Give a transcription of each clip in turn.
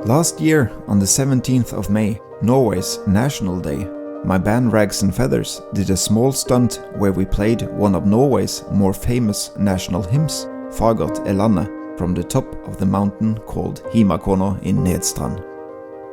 Last year, on the 17th of May, Norway's National Day, my band Rags and Feathers did a small stunt where we played one of Norway's more famous national hymns, Fagert Landet, from the top of the mountain called 𝐔𝐒𝐬𝐃 in Nedstrand.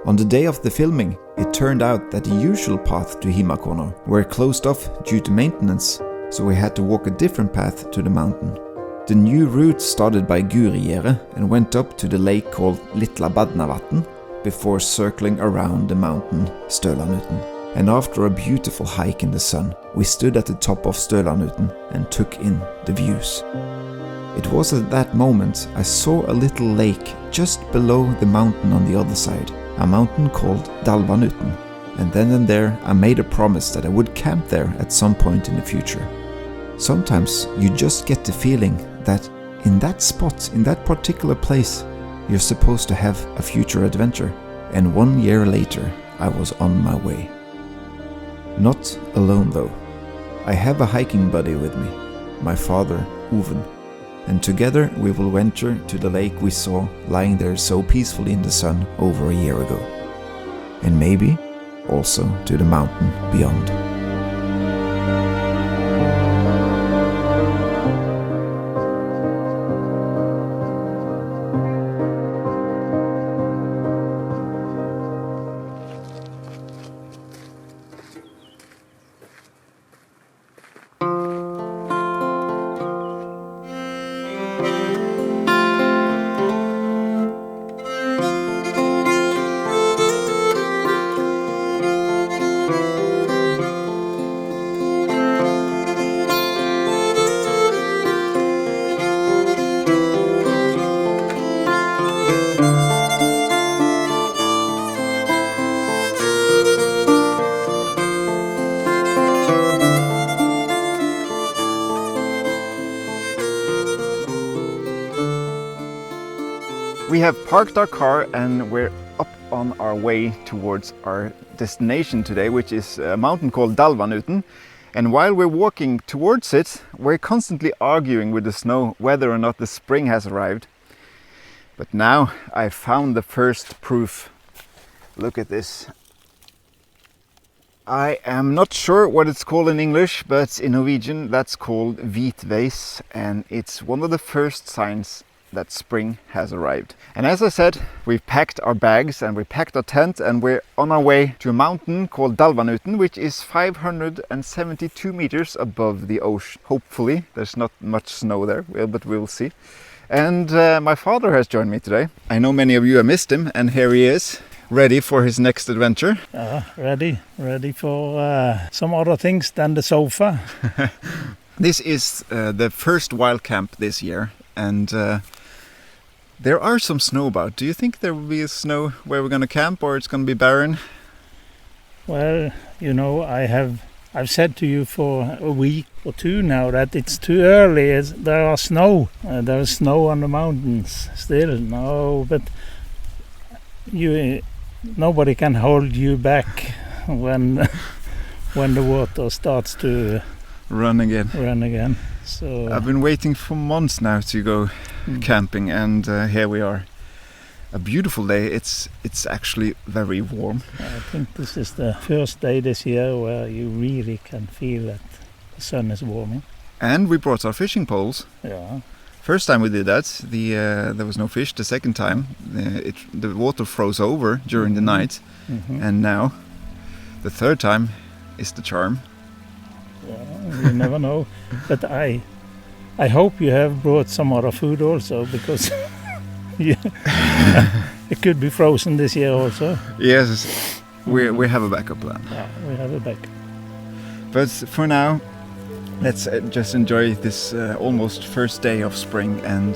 On the day of the filming, it turned out that the usual path to 𝐔𝐒𝐬𝐃 were closed off due to maintenance, so we had to walk a different path to the mountain. The new route started by Gurigjerdet and went up to the lake called Lilla Badnavatn before circling around the mountain Stølanuten. And after a beautiful hike in the sun, we stood at the top of Stølanuten and took in the views. It was at that moment I saw a little lake just below the mountain on the other side, a mountain called Dalvanuten, and then and there I made a promise that I would camp there at some point in the future. Sometimes you just get the feeling that in that spot, in that particular place, you're supposed to have a future adventure, and 1 year later I was on my way. Not alone though. I have a hiking buddy with me, my father, Oven, and together we will venture to the lake we saw lying there so peacefully in the sun over a year ago. And maybe also to the mountain beyond. We have parked our car and we're up on our way towards our destination today, which is a mountain called Dalvanuten. And while we're walking towards it, we're constantly arguing with the snow whether or not the spring has arrived. But now I found the first proof. Look at this. I am not sure what it's called in English, but in Norwegian that's called 𝐷veis, and it's one of the first signs that spring has arrived. And as I said, we've packed our bags and we packed our tent and we're on our way to a mountain called Dalvanuten, which is 572 meters above the ocean. Hopefully, there's not much snow there, but we'll see. And my father has joined me today. I know many of you have missed him, and here he is, ready for his next adventure. Ready for some other things than the sofa. This is the first wild camp this year, and there are some snow about. Do you think there will be a snow where we're going to camp, or it's going to be barren? Well, you know, I've said to you for a week or two now that it's too early. There is snow on the mountains still. No, but nobody can hold you back when the water starts to run again. So I've been waiting for months now to go camping, and here we are. A beautiful day. It's actually very warm. I think this is the first day this year where you really can feel that the sun is warming. And we brought our fishing poles. Yeah. First time we did that, there was no fish. The second time, the water froze over during the night, and now the third time is the charm. Yeah, you never know. But I hope you have brought some other food also, because it could be frozen this year also. Yes, we have a backup plan. Yeah, we have a backup. But for now, let's just enjoy this almost first day of spring and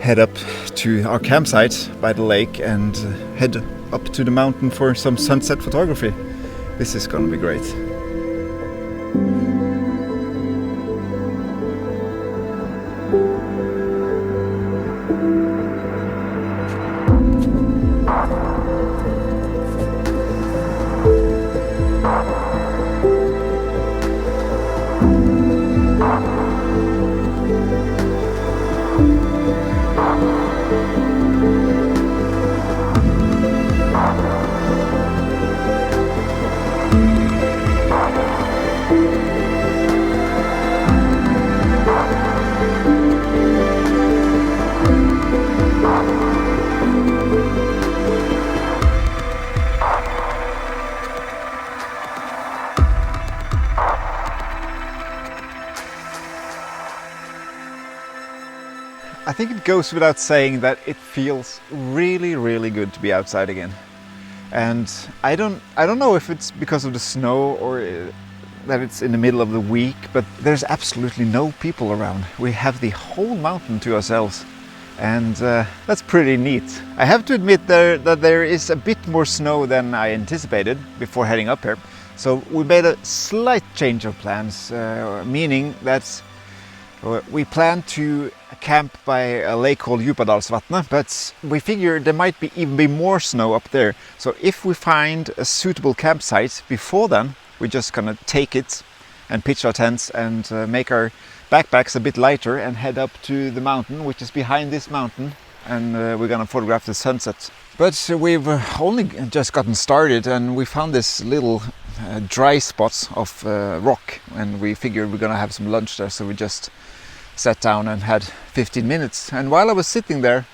head up to our campsite by the lake and head up to the mountain for some sunset photography. This is going to be great. think it goes without saying that it feels really, really good to be outside again. And I don't know if it's because of the snow or that it's in the middle of the week, but there's absolutely no people around. We have the whole mountain to ourselves, and that's pretty neat. I have to admit that there is a bit more snow than I anticipated before heading up here. So we made a slight change of plans, meaning that we plan to camp by a lake called 𝐔𝐿𝐴𝐷𝐿svatnet, but we figure there might even be more snow up there. So if we find a suitable campsite before then, we're just gonna take it and pitch our tents and make our backpacks a bit lighter and head up to the mountain, which is behind this mountain, and we're gonna photograph the sunset. But we've only just gotten started, and we found this little dry spots of rock, and we figured we're gonna have some lunch there, so we just sat down and had 15 minutes. And while I was sitting there,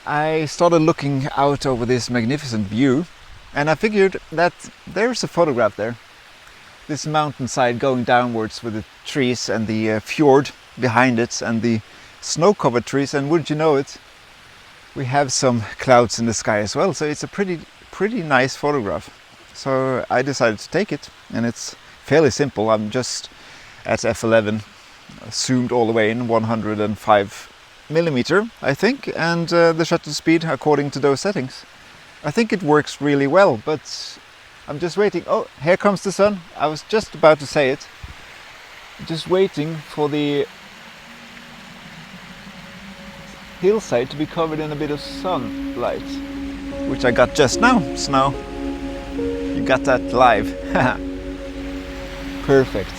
I started looking out over this magnificent view, and I figured that there's a photograph there. This mountainside going downwards with the trees and the fjord behind it and the snow-covered trees, and wouldn't you know it, we have some clouds in the sky as well. So it's a pretty nice photograph. So I decided to take it, and it's fairly simple. I'm just at f11, zoomed all the way in 105mm, I think, and the shutter speed according to those settings. I think it works really well, but I'm just waiting. Oh, here comes the sun. I was just about to say it. Just waiting for the hillside to be covered in a bit of sunlight, which I got just now. Snow. You got that live. Perfect.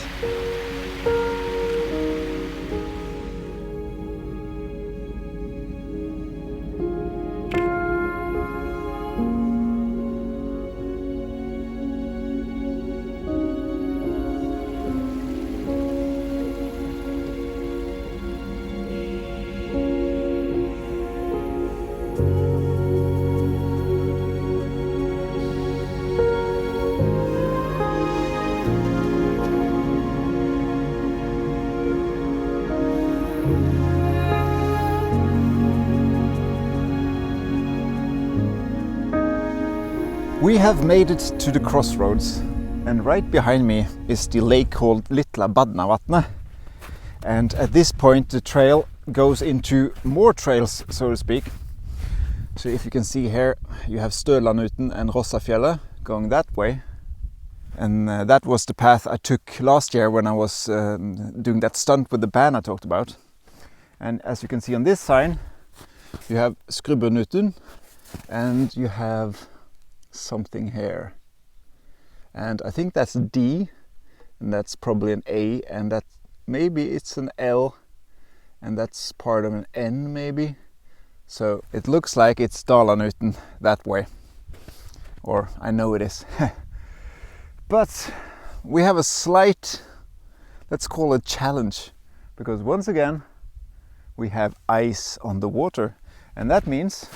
We have made it to the crossroads, and right behind me is the lake called Lilla Badnavatnet. And at this point the trail goes into more trails, so to speak. So if you can see here, you have Stølanuten and Rossafjellet going that way. And that was the path I took last year when I was doing that stunt with the band I talked about. And as you can see on this sign, you have Skrubbenuten, and you have something here, and I think that's D, and that's probably an A, and that maybe it's an L, and that's part of an N maybe. So it looks like it's Dalanuten that way, or I know it is. But we have a slight, let's call it challenge, because once again we have ice on the water, and that means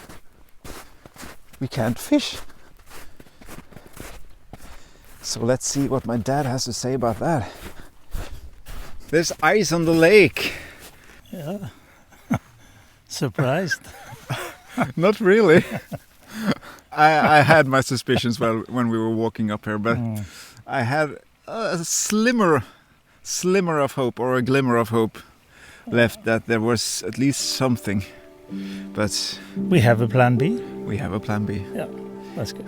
we can't fish. So let's see what my dad has to say about that. There's ice on the lake. Yeah. Surprised? Not really. I had my suspicions when we were walking up here, but I had a slimmer of hope, or a glimmer of hope left, that there was at least something. But we have a plan B. We have a plan B. Yeah, that's good.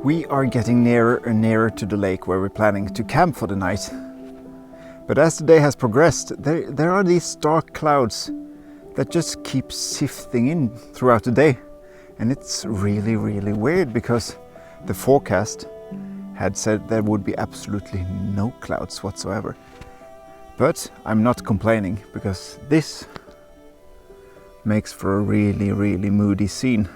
We are getting nearer and nearer to the lake where we're planning to camp for the night. But as the day has progressed, there are these dark clouds that just keeps sifting in throughout the day. And it's really, really weird because the forecast had said there would be absolutely no clouds whatsoever. But I'm not complaining because this makes for a really, really moody scene.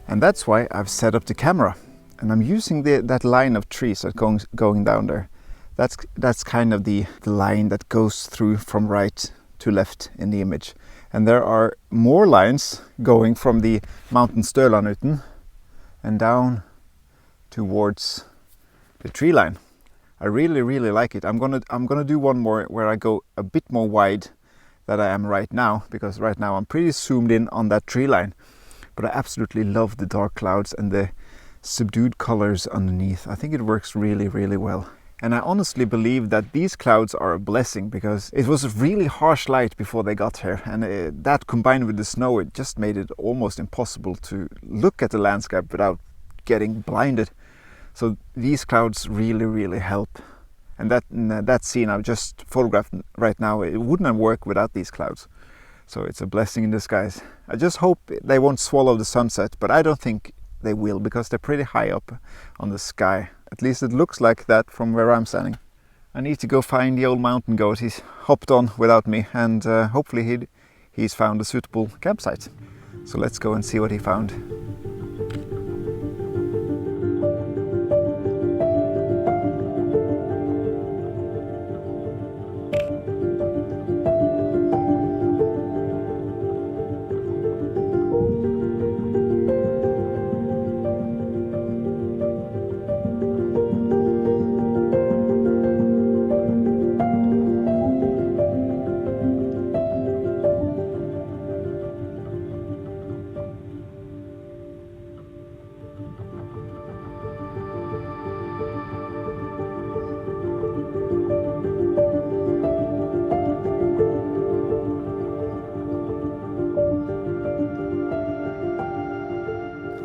And that's why I've set up the camera. And I'm using that line of trees that going down there. That's kind of the line that goes through from right to left in the image. And there are more lines going from the mountain 𝐵𝐿𝐴nutten and down towards the tree line. I really, really like it. I'm gonna do one more where I go a bit more wide than I am right now, because right now I'm pretty zoomed in on that tree line. But I absolutely love the dark clouds and the subdued colors underneath. I think it works really, really well. And I honestly believe that these clouds are a blessing, because it was a really harsh light before they got here, and that combined with the snow, it just made it almost impossible to look at the landscape without getting blinded. So these clouds really, really help. And that scene I've just photographed right now, it wouldn't have worked without these clouds. So it's a blessing in disguise. I just hope they won't swallow the sunset, but I don't think they will, because they're pretty high up on the sky. At least it looks like that from where I'm standing. I need to go find the old mountain goat. He's hopped on without me, and hopefully he's found a suitable campsite. So let's go and see what he found.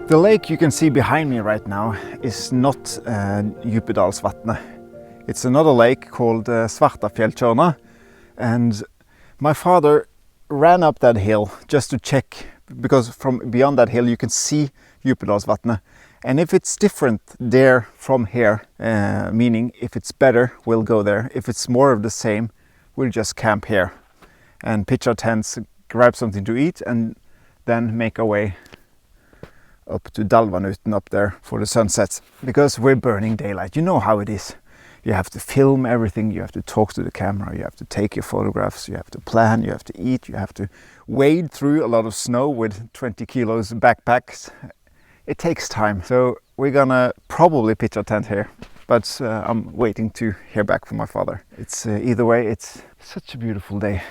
The lake you can see behind me right now is not 𝐔𝐿𝐿𝐿𝐿. It's another lake called Svartafjelltjørnet, and my father ran up that hill just to check, because from beyond that hill you can see 𝐔𝐿𝐿𝐿. And if it's different there from here, meaning if it's better, we'll go there. If it's more of the same, we'll just camp here and pitch our tents, grab something to eat, and then make our way up to 𝐷𝐿𝐴nutten up there for the sunset, because we're burning daylight. You know how it is. You have to film everything, you have to talk to the camera, you have to take your photographs, you have to plan, you have to eat, you have to wade through a lot of snow with 20 kilos backpacks. It takes time. So we're gonna probably pitch our tent here, but I'm waiting to hear back from my father. It's either way, it's such a beautiful day.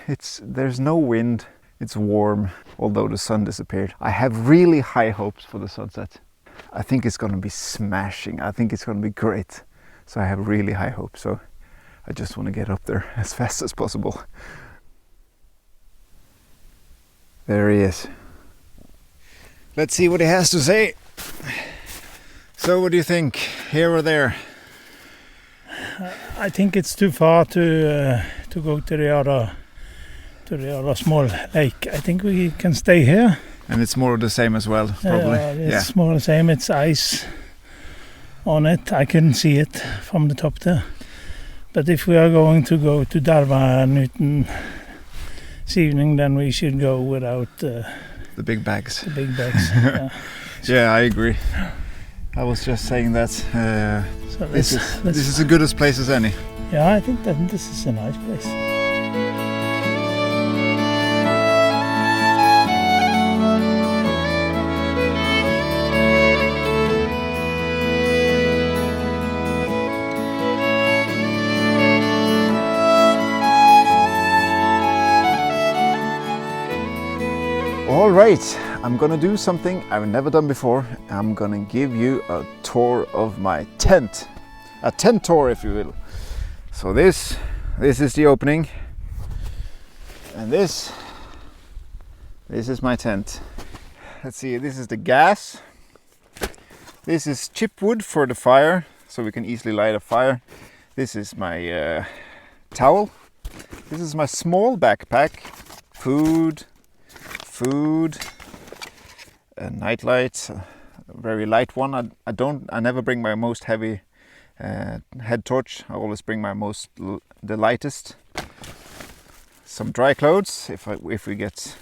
There's no wind. It's warm, although the sun disappeared. I have really high hopes for the sunset. I think it's going to be smashing. I think it's going to be great. So I have really high hopes. So I just want to get up there as fast as possible. There he is. Let's see what he has to say. So what do you think? Here or there? I think it's too far to go to the other small lake. I think we can stay here. And it's more of the same as well, probably. It's more the same. It's ice on it. I couldn't see it from the top there. But if we are going to go to 𝐷𝐿𝐴nutten this evening, then we should go without the big bags. The big bags. Yeah. Yeah, I agree. I was just saying that So this is the goodest place as any. Yeah, I think that this is a nice place. All right, I'm gonna do something I've never done before. I'm gonna give you a tour of my tent. A tent tour, if you will. So this is the opening. And this is my tent. Let's see, this is the gas. This is chipwood for the fire, so we can easily light a fire. This is my towel. This is my small backpack. food, a night light, a very light one. I never bring my most heavy head torch. I always bring my the lightest. Some dry clothes if we get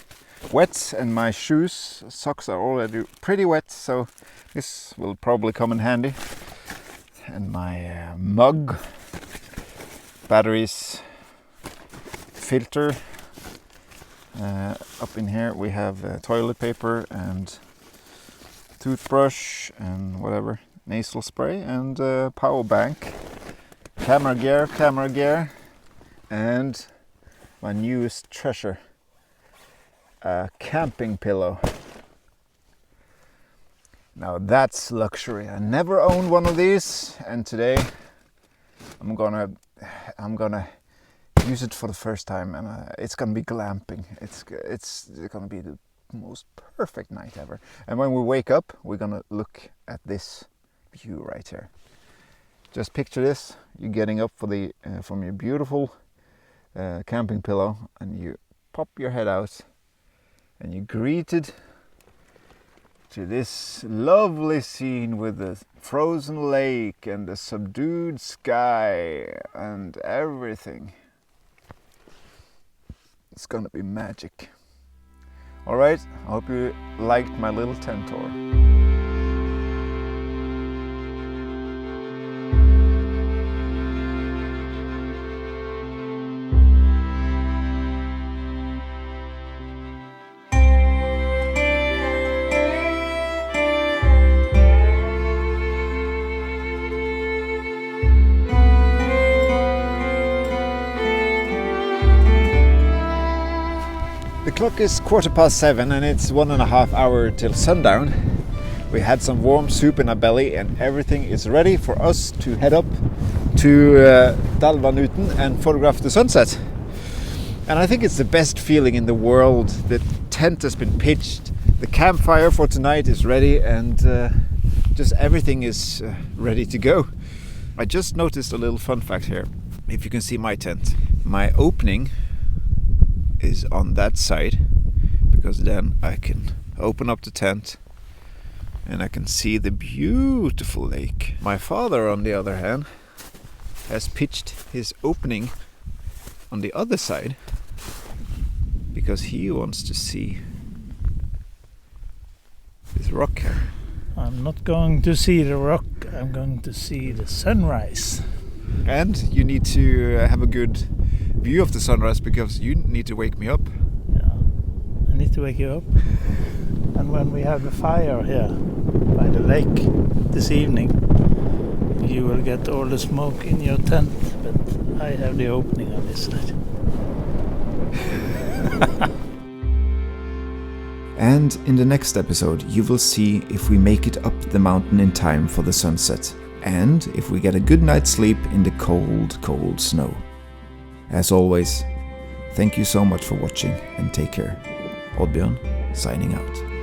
wet, and my socks are already pretty wet, so this will probably come in handy. And my mug, batteries, filter. Up in here we have toilet paper and toothbrush and whatever, nasal spray, and power bank, camera gear, and my newest treasure, a camping pillow. Now that's luxury. I never owned one of these, and today I'm gonna use it for the first time, and it's gonna be glamping. It's gonna be the most perfect night ever. And when we wake up, we're gonna look at this view right here. Just picture this: you're getting up from your beautiful camping pillow, and you pop your head out, and you're greeted to this lovely scene with the frozen lake and the subdued sky and everything. It's gonna be magic. All right, I hope you liked my little tent tour. The clock is 7:15 and it's 1.5 hours till sundown. We had some warm soup in our belly and everything is ready for us to head up to Dalvanuten and photograph the sunset. And I think it's the best feeling in the world. The tent has been pitched, the campfire for tonight is ready, and just everything is ready to go. I just noticed a little fun fact here. If you can see my tent, my opening is on that side, because then I can open up the tent and I can see the beautiful lake. My father, on the other hand, has pitched his opening on the other side because he wants to see this rock here. I'm not going to see the rock, I'm going to see the sunrise. And you need to have a good view of the sunrise because you need to wake me up. Yeah, I need to wake you up. And when we have the fire here by the lake this evening, you will get all the smoke in your tent, but I have the opening on this side. And in the next episode you will see if we make it up the mountain in time for the sunset, and if we get a good night's sleep in the cold snow. As always, thank you so much for watching and take care. Oddbjørn, signing out.